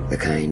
The kind.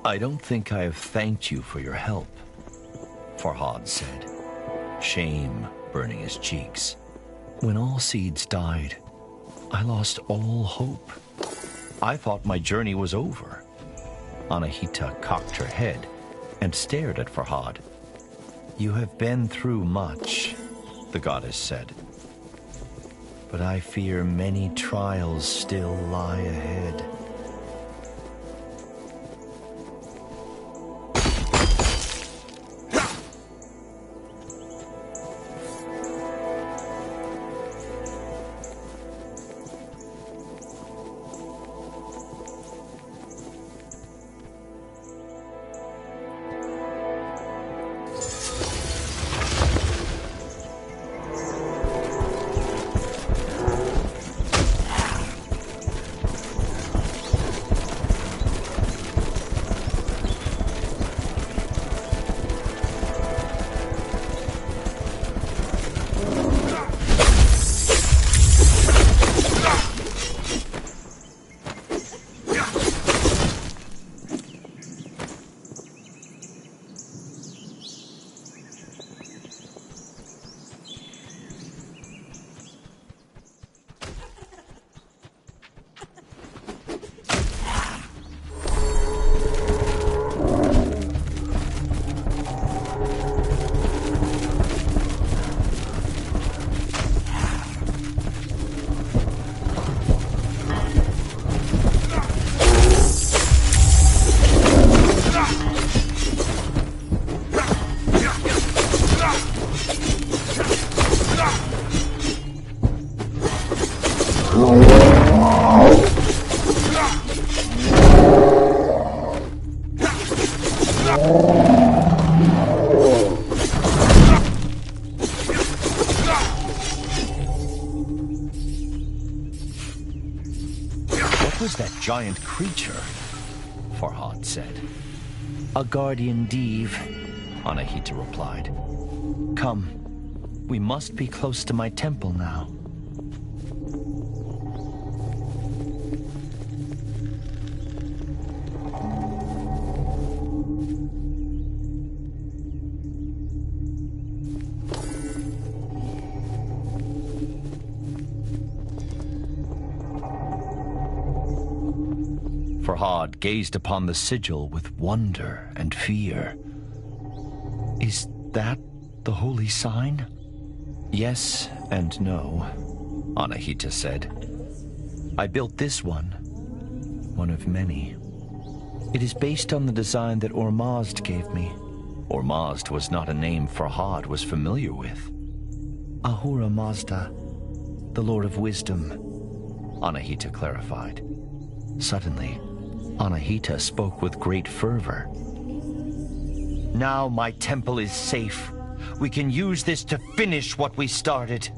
I don't think I have thanked you for your help, Farhad said, shame burning his cheeks. When all seeds died, I lost all hope. I thought my journey was over. Anahita cocked her head and stared at Farhad. You have been through much, the goddess said. But I fear many trials still lie ahead. What was that giant creature? Farhad said. A guardian Div, Anahita replied. Come, we must be close to my temple now. Farhad gazed upon the sigil with wonder and fear. Is that the holy sign? Yes and no, Anahita said. I built this one of many. It is based on the design that Ormazd gave me. Ormazd was not a name Farhad was familiar with. Ahura Mazda, the Lord of Wisdom, Anahita clarified. Suddenly, Anahita spoke with great fervor. Now my temple is safe. We can use this to finish what we started.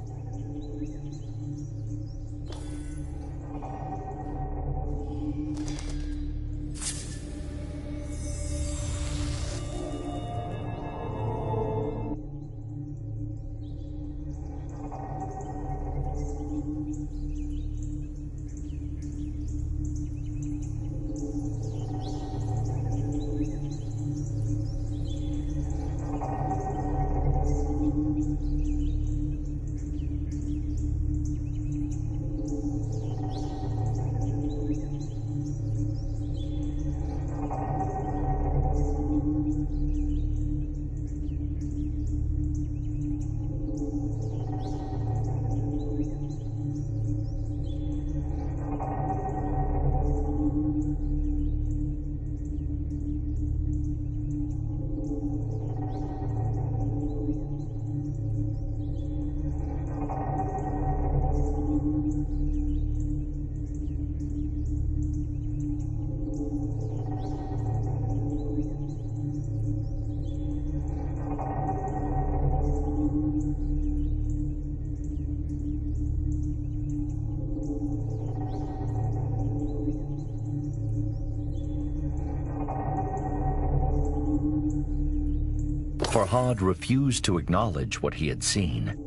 Farhad refused to acknowledge what he had seen.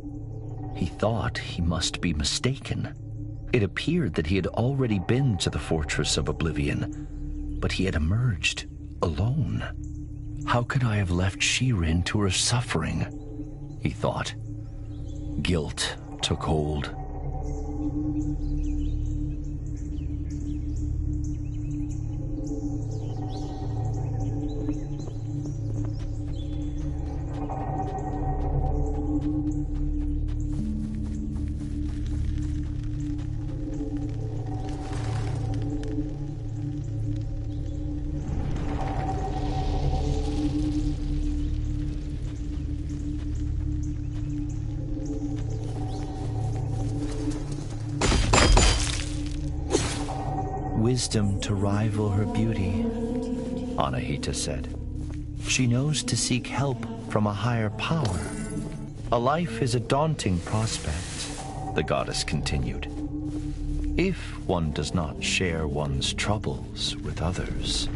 He thought he must be mistaken. It appeared that he had already been to the Fortress of Oblivion, but he had emerged alone. How could I have left Shirin to her suffering? He thought. Guilt took hold. Wisdom to rival her beauty, Anahita said. She knows to seek help from a higher power. A life is a daunting prospect, the goddess continued, if one does not share one's troubles with others.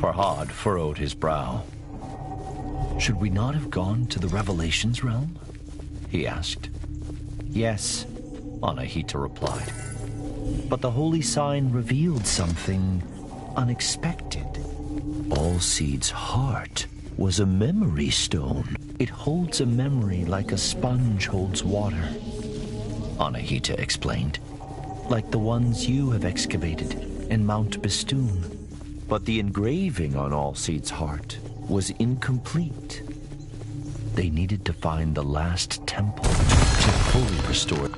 Farhad furrowed his brow. Should we not have gone to the Revelations realm? He asked. Yes, Anahita replied. But the holy sign revealed something unexpected. Allseed's heart was a memory stone. It holds a memory like a sponge holds water, Anahita explained. Like the ones you have excavated in Mount Bistun. But the engraving on Allseed's heart was incomplete. They needed to find the last temple to fully restore it.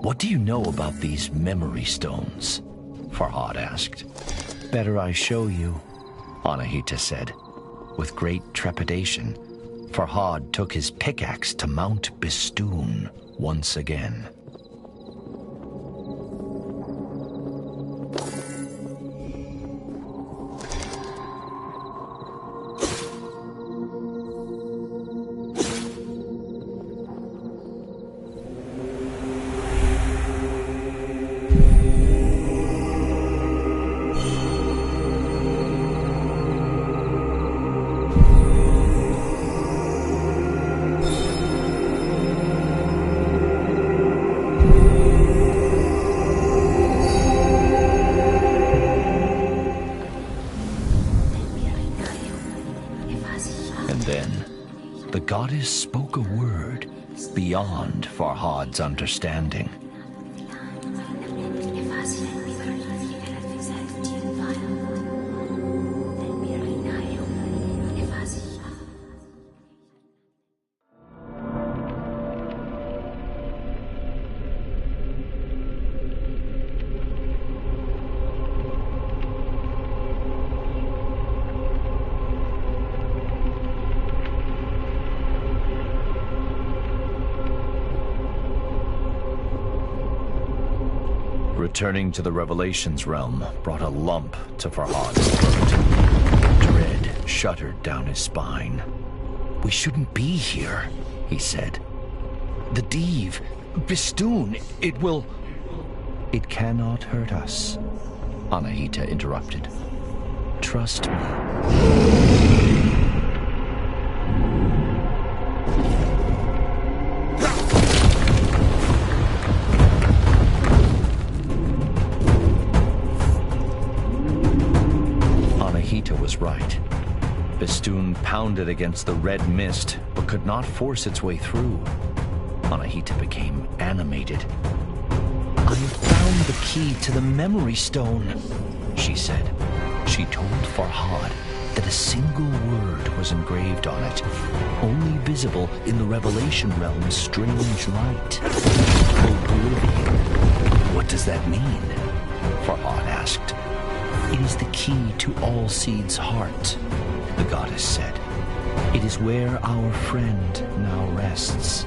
What do you know about these memory stones? Farhad asked. Better I show you, Anahita said. With great trepidation, Farhad took his pickaxe to Mount Bistun once again. The goddess spoke a word beyond Farhad's understanding. Returning to the Revelations realm brought a lump to Farhad's throat. Dread shuddered down his spine. We shouldn't be here, he said. The Div, Bistun, it will... It cannot hurt us, Anahita interrupted. Trust me. Was right. Bistun pounded against the red mist, but could not force its way through. Anahita became animated. I found the key to the memory stone, she said. She told Farhad that a single word was engraved on it, only visible in the Revelation realm's strange light. Oblivion. What does that mean? Farhad asked. It is the key to Allseed's heart, the goddess said. It is where our friend now rests.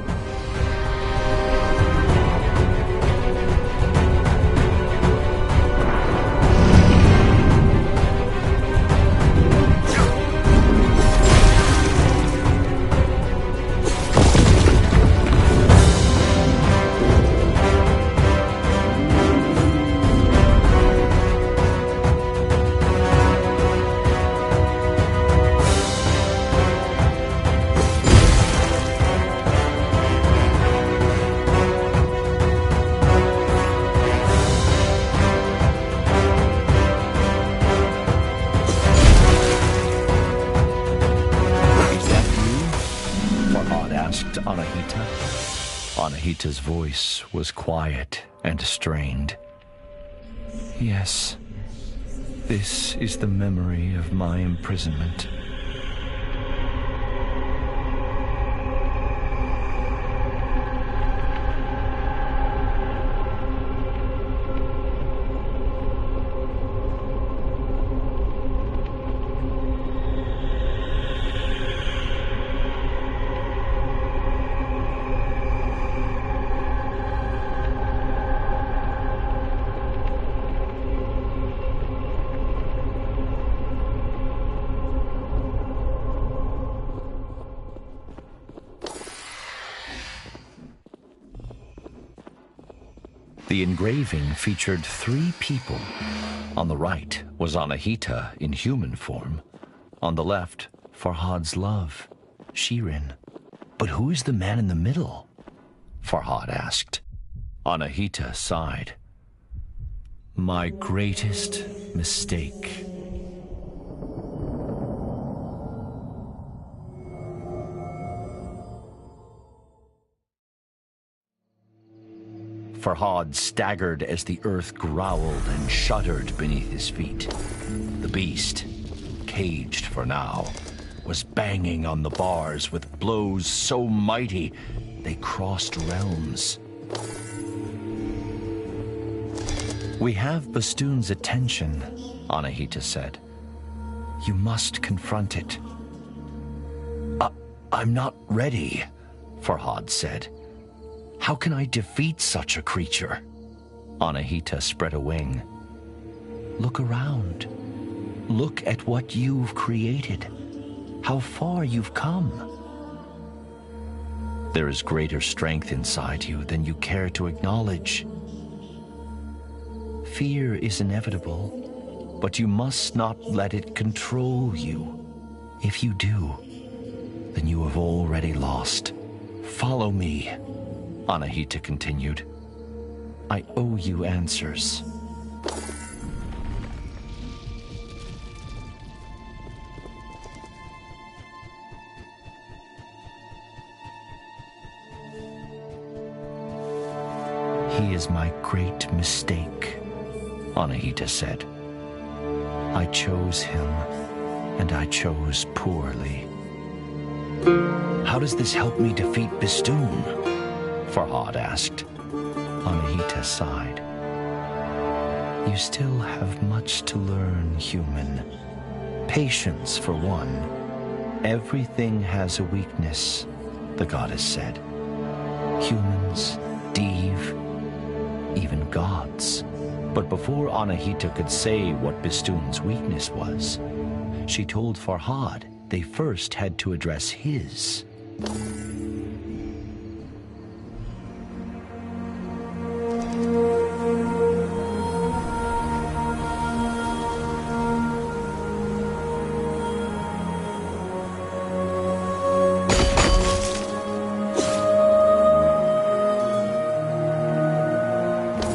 Anahita's voice was quiet and strained. Yes, this is the memory of my imprisonment. The engraving featured 3 people. On the right was Anahita in human form. On the left, Farhad's love, Shirin. But who is the man in the middle? Farhad asked. Anahita sighed. My greatest mistake. Farhad staggered as the earth growled and shuddered beneath his feet. The beast, caged for now, was banging on the bars with blows so mighty they crossed realms. We have Bistun's attention, Anahita said. You must confront it. I'm not ready, Farhad said. How can I defeat such a creature? Anahita spread a wing. Look around. Look at what you've created. How far you've come. There is greater strength inside you than you care to acknowledge. Fear is inevitable, but you must not let it control you. If you do, then you have already lost. Follow me, Anahita continued. I owe you answers. He is my great mistake, Anahita said. I chose him, and I chose poorly. How does this help me defeat Bistun? Farhad asked. Anahita sighed. You still have much to learn, human. Patience, for one. Everything has a weakness, the goddess said. Humans, Div, even gods. But before Anahita could say what Bistun's weakness was, she told Farhad they first had to address his.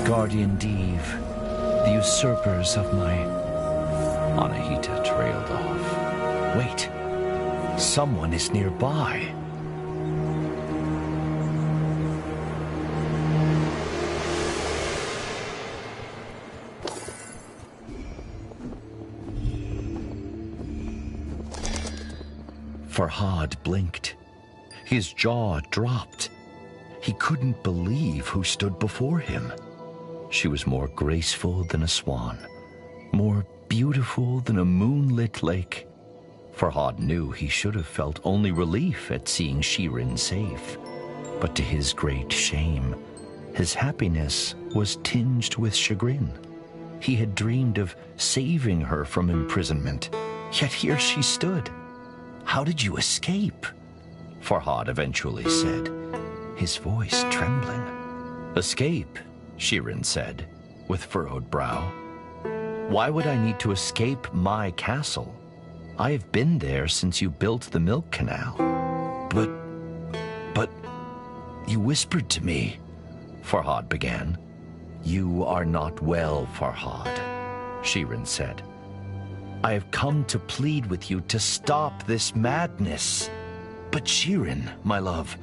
Guardian Div, the usurpers of my... Anahita trailed off. Wait, someone is nearby. Farhad blinked. His jaw dropped. He couldn't believe who stood before him. She was more graceful than a swan, more beautiful than a moonlit lake. Farhad knew he should have felt only relief at seeing Shirin safe. But to his great shame, his happiness was tinged with chagrin. He had dreamed of saving her from imprisonment, yet here she stood. How did you escape? Farhad eventually said, his voice trembling. Escape, Shirin said, with furrowed brow. Why would I need to escape my castle? I have been there since you built the milk canal. But, you whispered to me, Farhad began. You are not well, Farhad, Shirin said. I have come to plead with you to stop this madness. But Shirin, my love,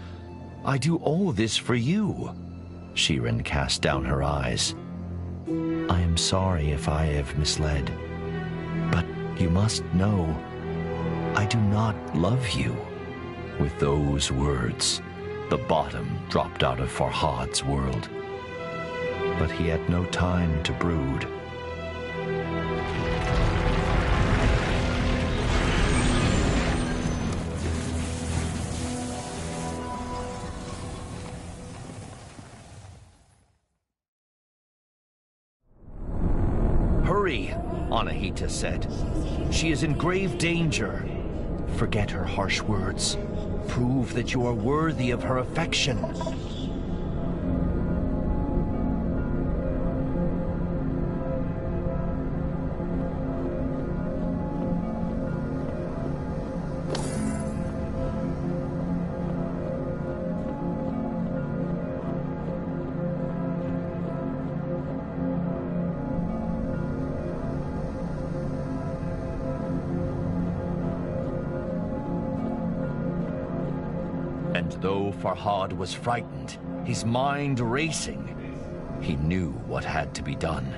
I do all this for you. Shirin cast down her eyes. I am sorry if I have misled, but you must know, I do not love you. With those words, the bottom dropped out of Farhad's world. But he had no time to brood. Hurry, Anahita said. She is in grave danger. Forget her harsh words. Prove that you are worthy of her affection. And though Farhad was frightened, his mind racing, he knew what had to be done.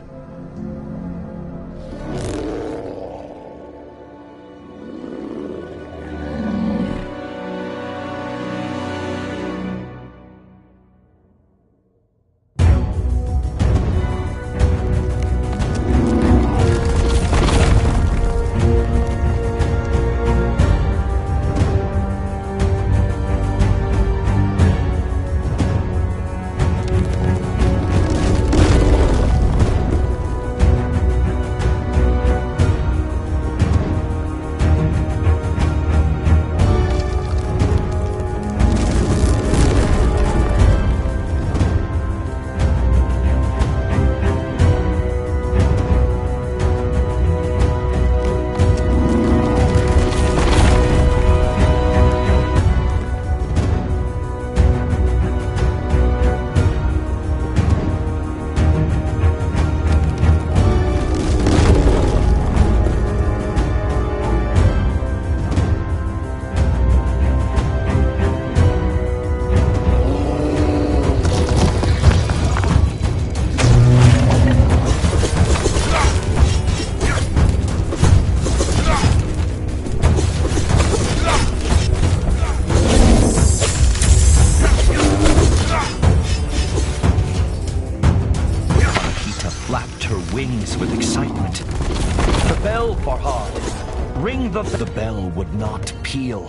Wings with excitement. The bell, Farhad! Ring the... The bell would not peal,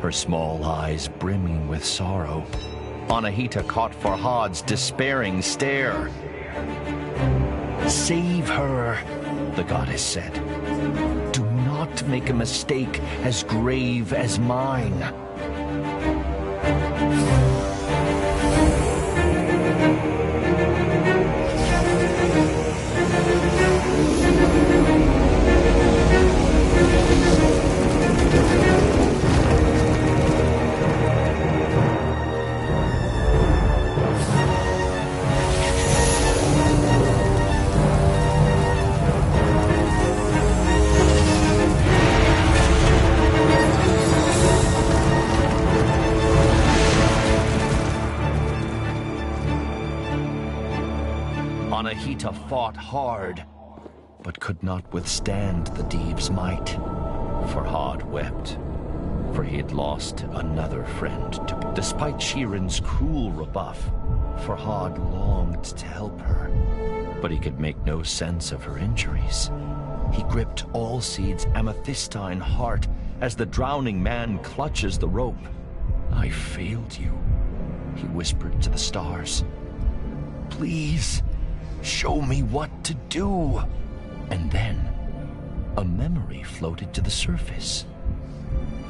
her small eyes brimming with sorrow. Anahita caught Farhad's despairing stare. Save her, the goddess said. Do not make a mistake as grave as mine. Anahita fought hard, but could not withstand the Deev's might. Farhad wept, for he had lost another friend. Despite Shirin's cruel rebuff, Farhad longed to help her, but he could make no sense of her injuries. He gripped Allseed's amethystine heart as the drowning man clutches the rope. I failed you, he whispered to the stars. Please, show me what to do. And then, a memory floated to the surface.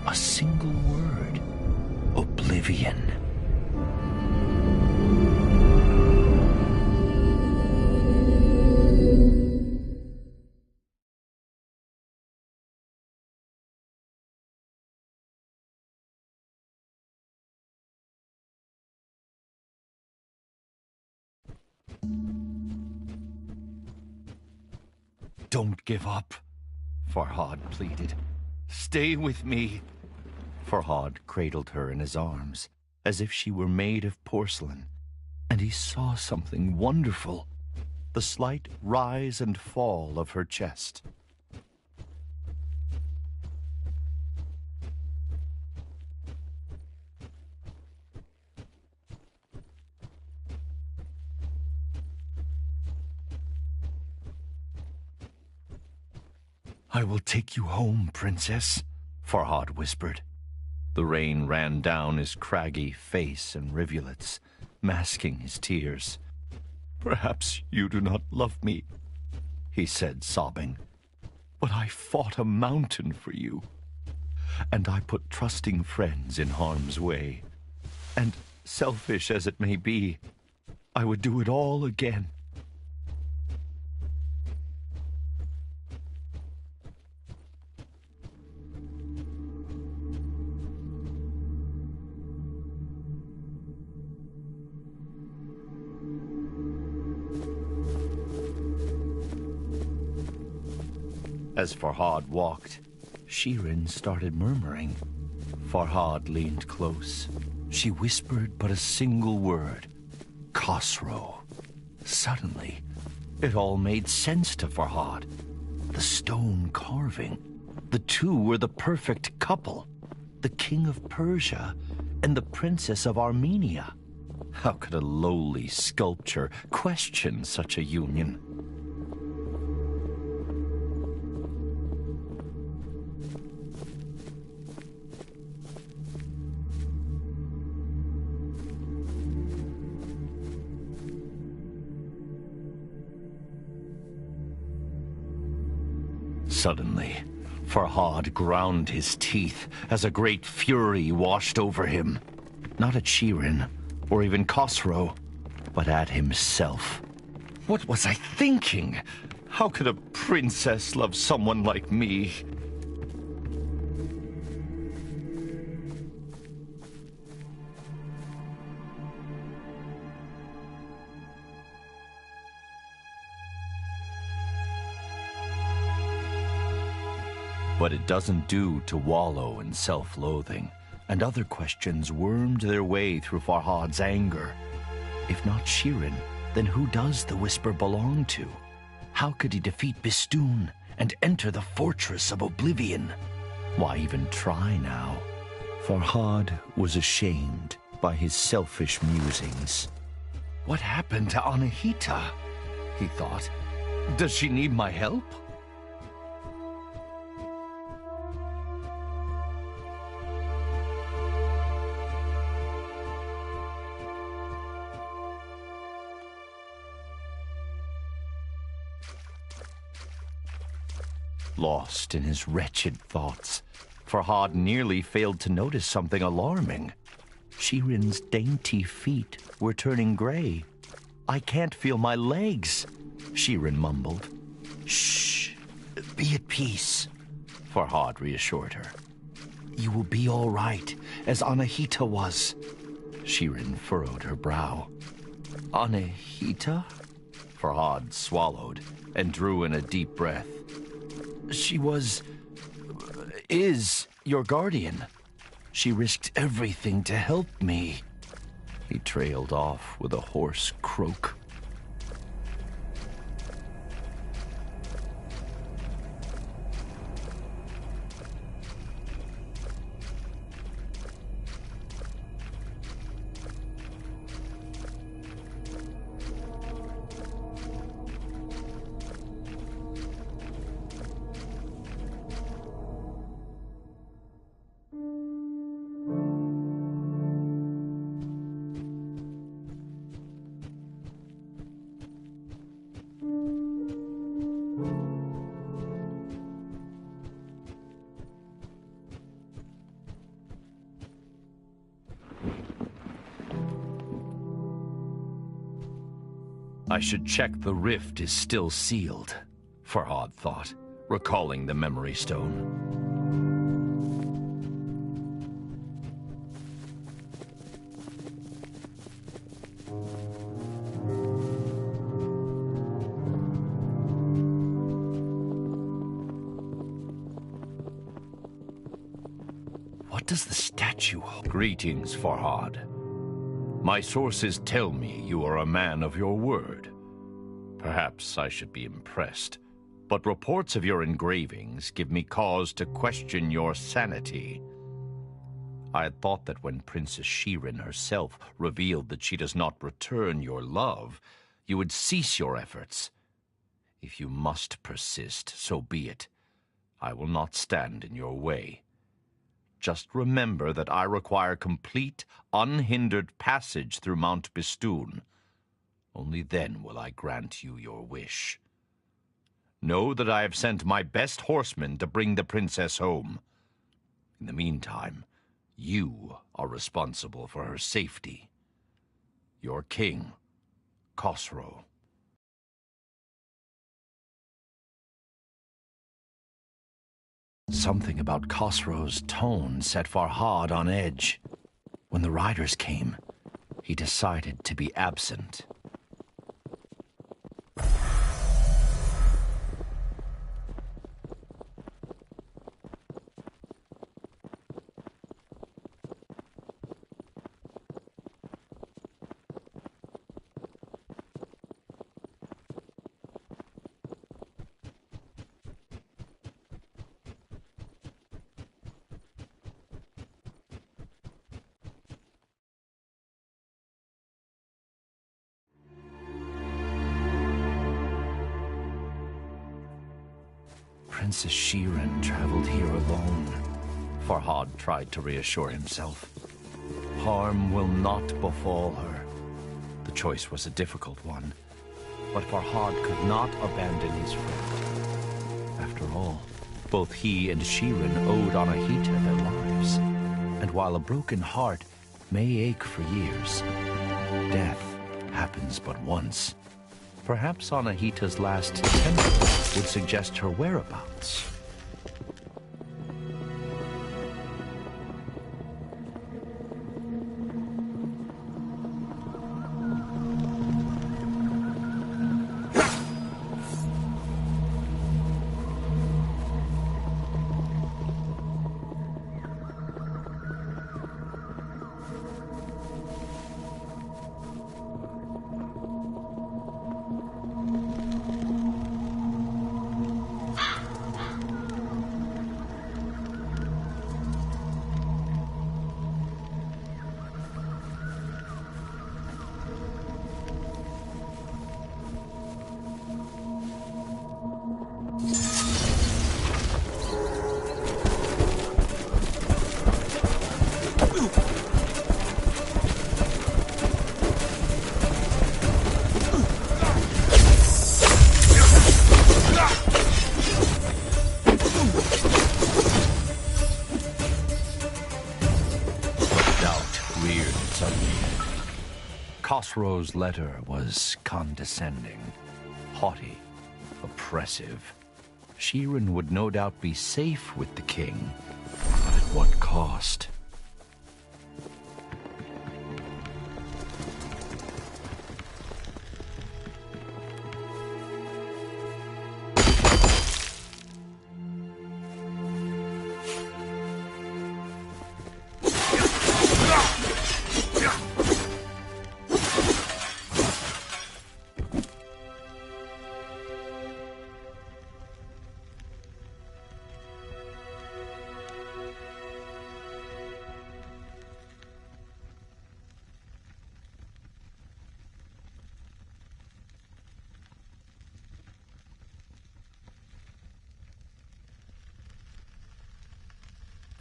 A single word. Oblivion. Don't give up, Farhad pleaded. Stay with me. Farhad cradled her in his arms as if she were made of porcelain, and he saw something wonderful, the slight rise and fall of her chest. "I will take you home, princess," Farhad whispered. The rain ran down his craggy face in rivulets, masking his tears. "Perhaps you do not love me," he said, sobbing, "but I fought a mountain for you, and I put trusting friends in harm's way. And selfish as it may be, I would do it all again." As Farhad walked, Shirin started murmuring. Farhad leaned close. She whispered but a single word: Khosrow. Suddenly, it all made sense to Farhad. The stone carving. The two were the perfect couple. The king of Persia and the princess of Armenia. How could a lowly sculpture question such a union? Suddenly, Farhad ground his teeth as a great fury washed over him. Not at Shirin, or even Khosrow, but at himself. What was I thinking? How could a princess love someone like me? But it doesn't do to wallow in self-loathing, and other questions wormed their way through Farhad's anger. If not Shirin, then who does the whisper belong to? How could he defeat Bistun and enter the fortress of oblivion? Why even try now? Farhad was ashamed by his selfish musings. What happened to Anahita? He thought. Does she need my help? Lost in his wretched thoughts, Farhad nearly failed to notice something alarming. Shirin's dainty feet were turning gray. "I can't feel my legs," Shirin mumbled. "Shh, be at peace," Farhad reassured her. "You will be all right, as Anahita was." Shirin furrowed her brow. "Anahita?" Farhad swallowed and drew in a deep breath. "She is your guardian. She risked everything to help me." He trailed off with a hoarse croak. I should check the rift is still sealed, Farhad thought, recalling the memory stone. What does the statue hold? Greetings, Farhad. My sources tell me you are a man of your word. Perhaps I should be impressed, but reports of your engravings give me cause to question your sanity. I had thought that when Princess Shirin herself revealed that she does not return your love, you would cease your efforts. If you must persist, so be it. I will not stand in your way. Just remember that I require complete, unhindered passage through Mount Bistun. Only then will I grant you your wish. Know that I have sent my best horsemen to bring the princess home. In the meantime, you are responsible for her safety. Your king, Khosrow. Something about Khosrow's tone set Farhad on edge. When the riders came, he decided to be absent. Princess Shirin traveled here alone. Farhad tried to reassure himself. Harm will not befall her. The choice was a difficult one, but Farhad could not abandon his friend. After all, both he and Shirin owed Anahita their lives. And while a broken heart may ache for years, death happens but once. Perhaps Anahita's last temple would suggest her whereabouts. Khosrow's letter was condescending, haughty, oppressive. Shirin would no doubt be safe with the king, but at what cost?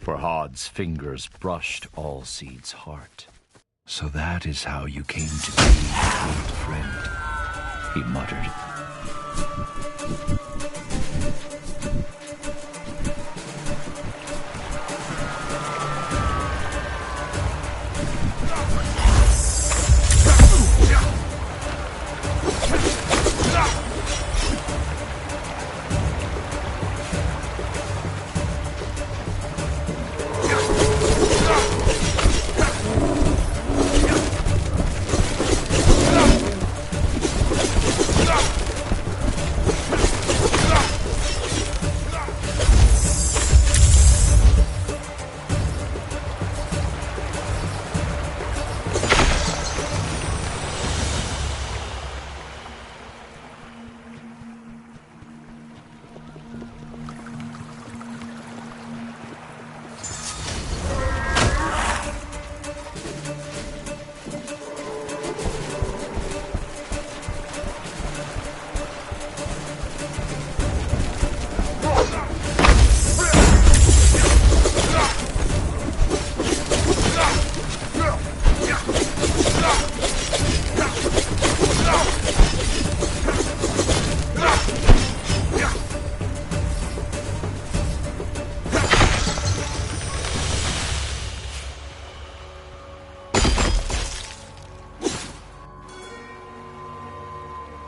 Farhad's fingers brushed Allseed's heart. So that is how you came to be, old friend, he muttered.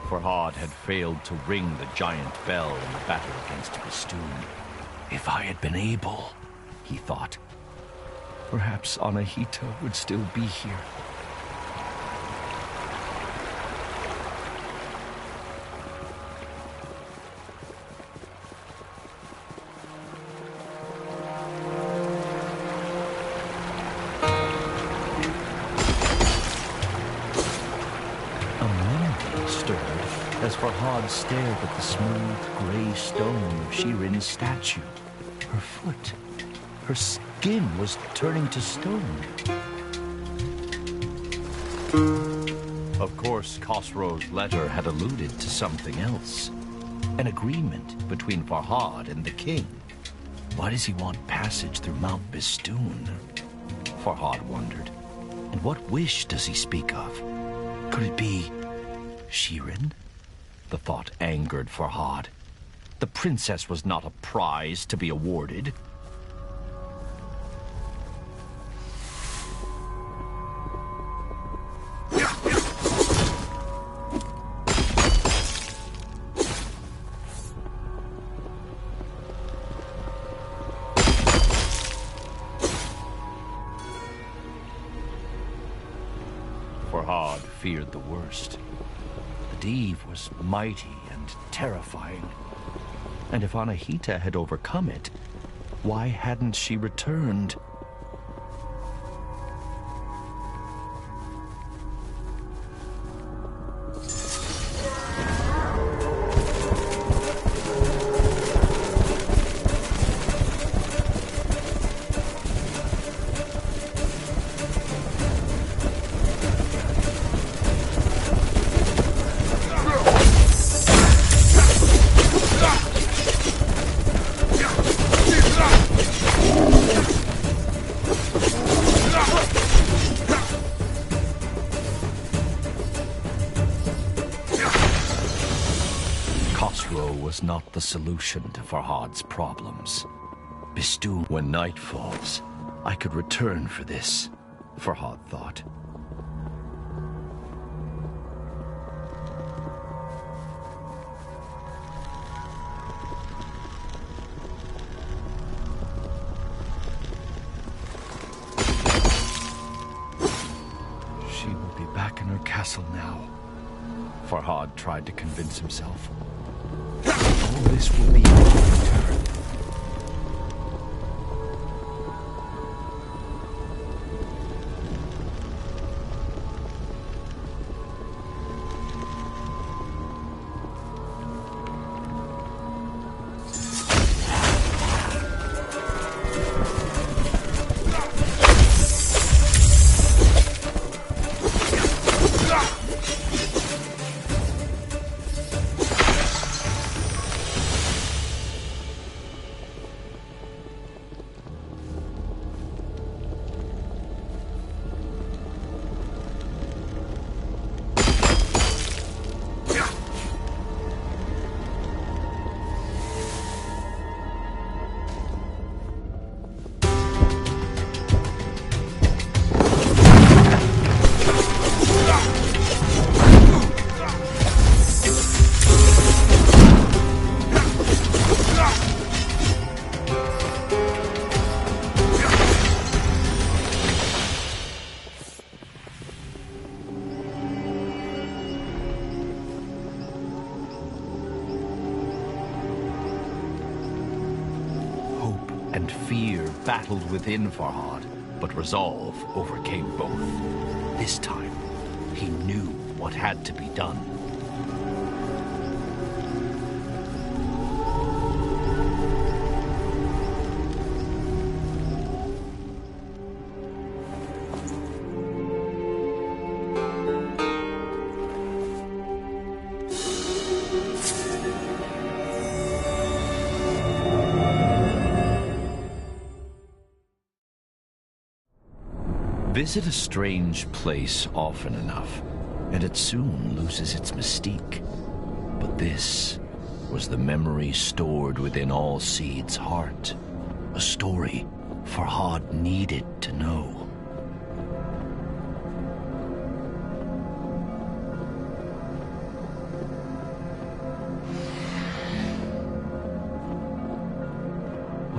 Farhad had failed to ring the giant bell in the battle against Bistun. If I had been able, he thought, perhaps Anahita would still be here. As Farhad stared at the smooth, gray stone of Shirin's statue, her foot, her skin was turning to stone. Of course, Khosrow's letter had alluded to something else. An agreement between Farhad and the king. Why does he want passage through Mount Bistun? Farhad wondered. And what wish does he speak of? Could it be Shirin? The thought angered Farhad. The princess was not a prize to be awarded. Farhad feared the worst. Deve was mighty and terrifying. And if Anahita had overcome it, why hadn't she returned? Was not the solution to Farhad's problems. Bistun, when night falls, I could return for this, Farhad thought. She will be back in her castle now, Farhad tried to convince himself. All this will be behind her. and fear battled within Farhad, but resolve overcame both. This time, he knew what had to be done. Visit a strange place often enough, and it soon loses its mystique. But this was the memory stored within all Seed's heart. A story Farhad needed to know.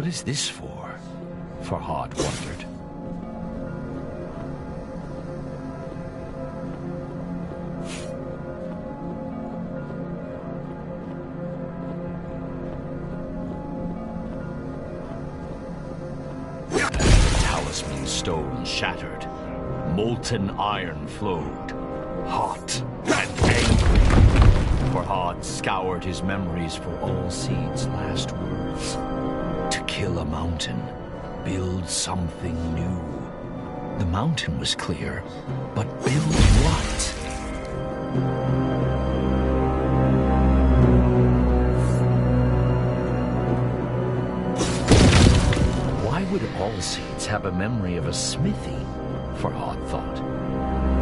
is this for? Farhad wondered. The talisman stone shattered. Molten iron flowed, hot and angry. Farhad scoured his memories for all Seed's last words. To kill a mountain, build something new. The mountain was clear, but build what? Why would all Seeds have a memory of a smithy? Farhad thought.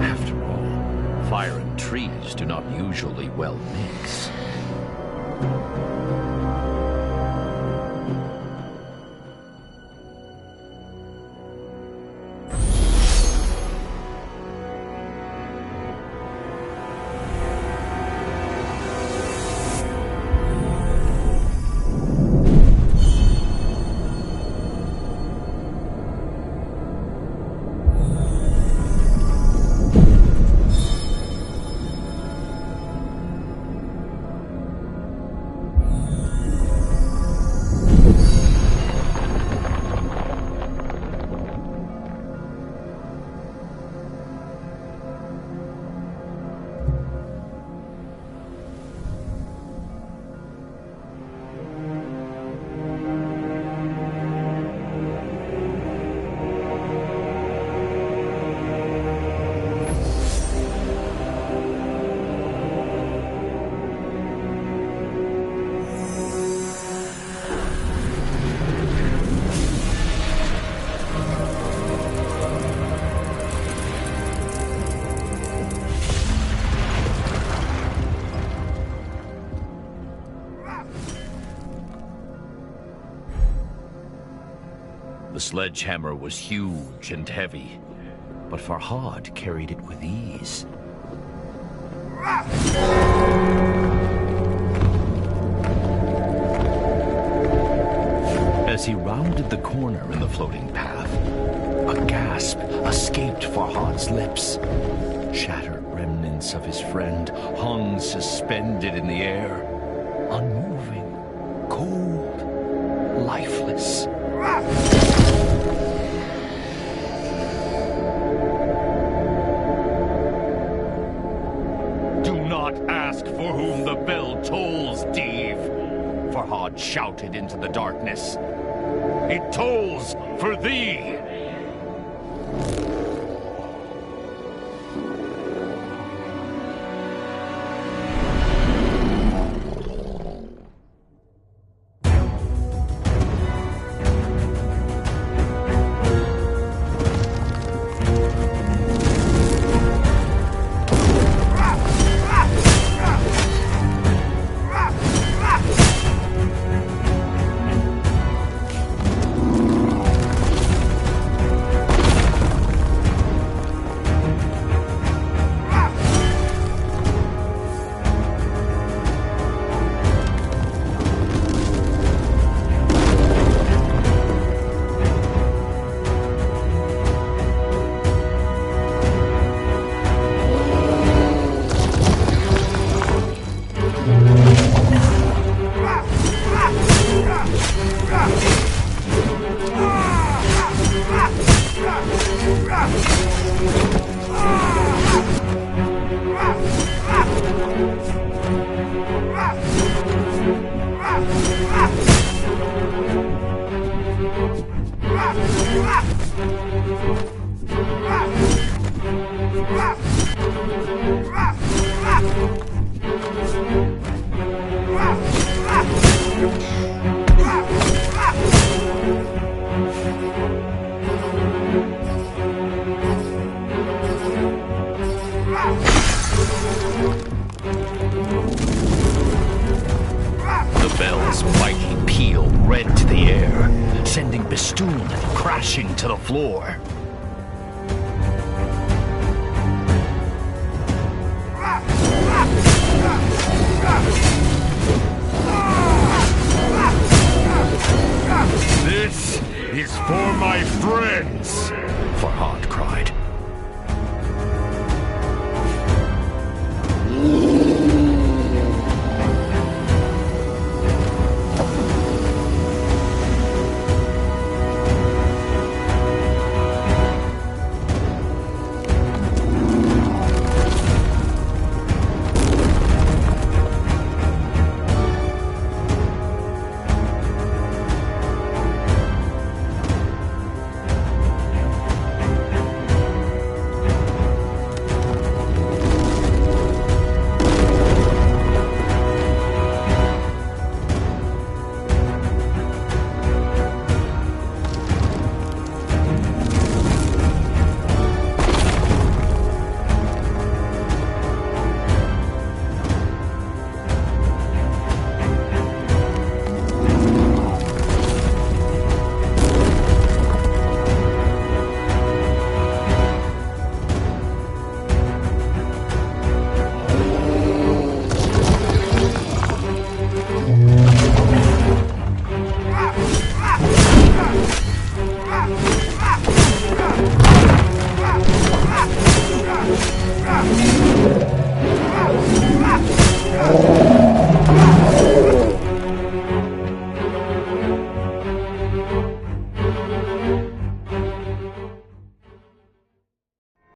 After all, fire and trees do not usually well mix. The sledgehammer was huge and heavy, but Farhad carried it with ease. As he rounded the corner in the floating path, a gasp escaped Farhad's lips. Shattered remnants of his friend hung suspended in the air, unmoving, cold, lifeless. For whom the bell tolls, Dave, Farhad shouted into the darkness. It tolls for thee! The bell's mighty peal rent the air, sending Bistun crashing to the floor.